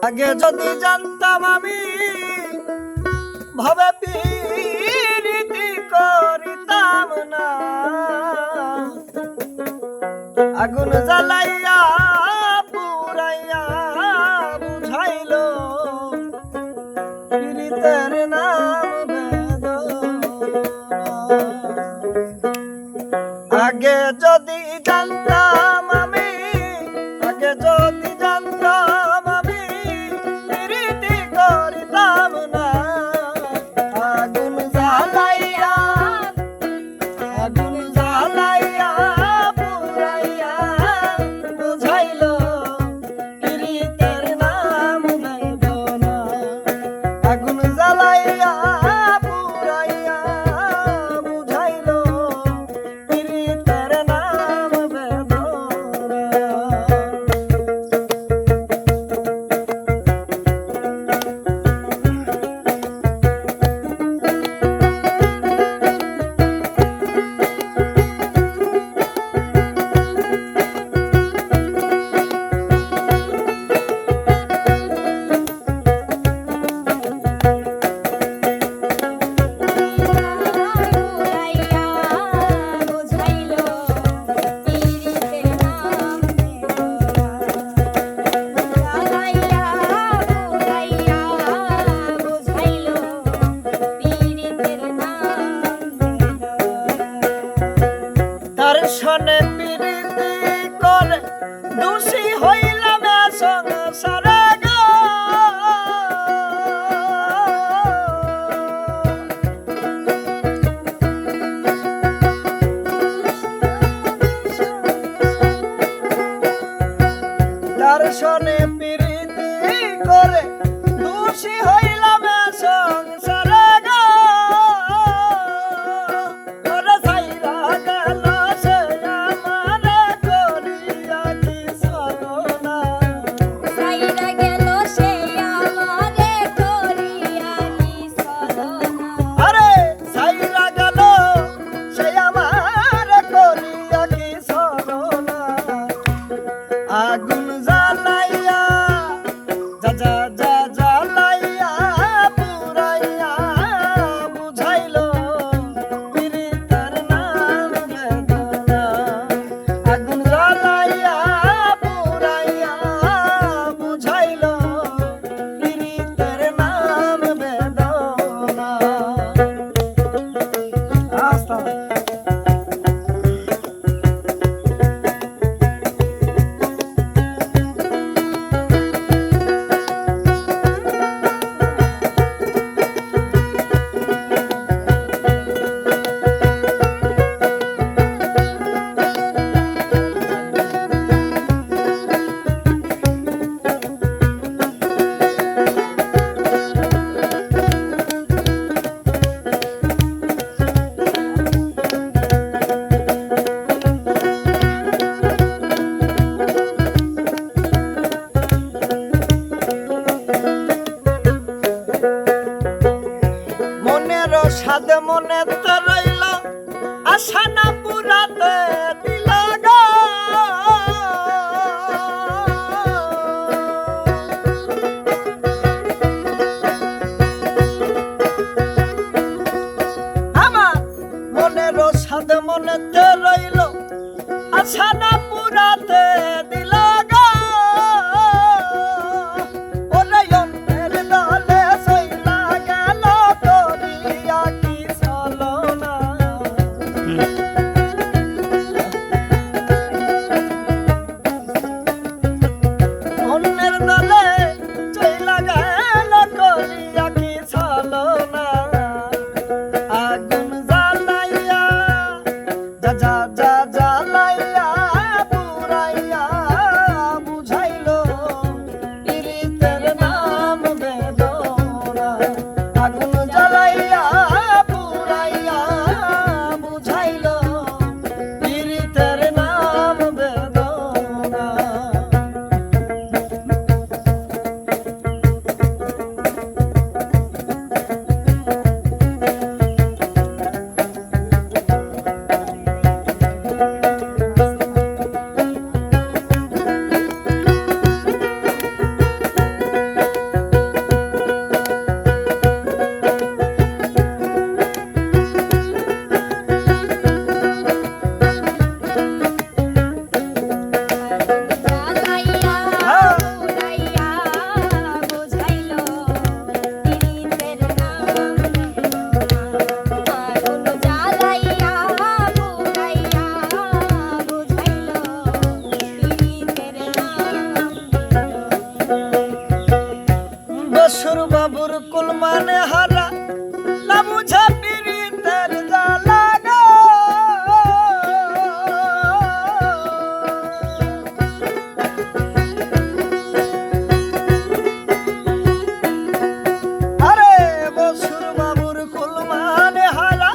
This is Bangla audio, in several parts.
আগে যদি জানতাম আমি ভবে পীড়িতি করিতাম না, আগুন জ্বালাইয়া পুরাইয়া বুঝাইল পীড়িতের নাম বেদনা। আগে যদি জানতাম আমি, আগে যদি জানতাম আমি পীড়িতি করিতাম না, আগুন জ্বালাইয়া পুরাইয়া বুঝাইল পীড়িতের নাম বেদনা। আগুন জ্বালাইয়া পুরাইয়া বুঝাইল পীড়িতের নাম বেদনা। দর্শনে পীড়িতি করে দোষী হইলাম সংসারে গো, দর্শনে পীড়িতি করে দোষী হইলাম সংসারে গো। ওরে ছাইরা গেল সে আমারে করিয়া কি ছলনা, ছাইরা গেল সে আমারে করিয়া কি ছলনা। আরে ছাইরা গেল সে আমারে করিয়া কি ছলনা। আগুন জ্বালাইয়া জ্বালাইয়া পুরাইয়া বুঝাইল পীড়িতের নাম বেদনা। আগুন জ্বালাইয়া পুরাইয়া বুঝাইল পীড়িতের নাম বেদনা। আস্তে সাদ মনে তো রইল আশা না পুরাতে দিল গো। আমার মনের সাদ মনে তো রইল আশা না পুরাতে দিল গো। ওরে অন্যের দলে সইলা গেল করিয়া কি ছলনা। বসুর বাবুর কুল মানে হারা না বুঝা পীড়িতের জ্বালা গো। আরে বসুর বাবুর কুল মানে হারা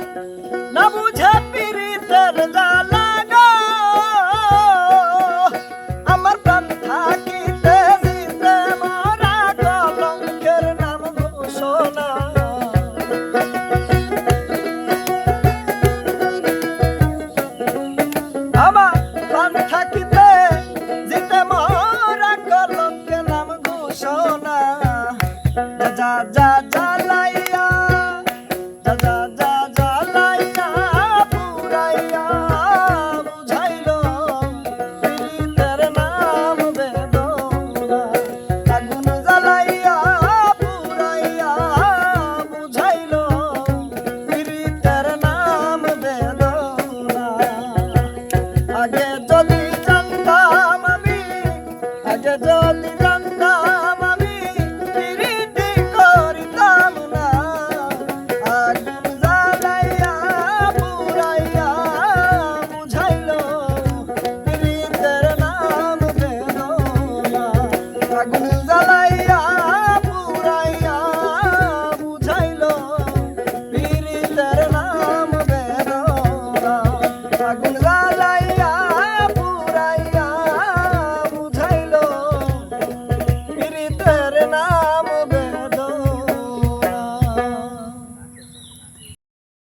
না বুঝা পীড়িতের জ্বালা গো। আমার প্রাণ থাকিতে জিতে মরা কলঙ্কের নাম ঘোষণা। আমার প্রাণ থাকিতে জিতে মরা কলঙ্কের নাম ঘোষণা। যা যা জ্বালাই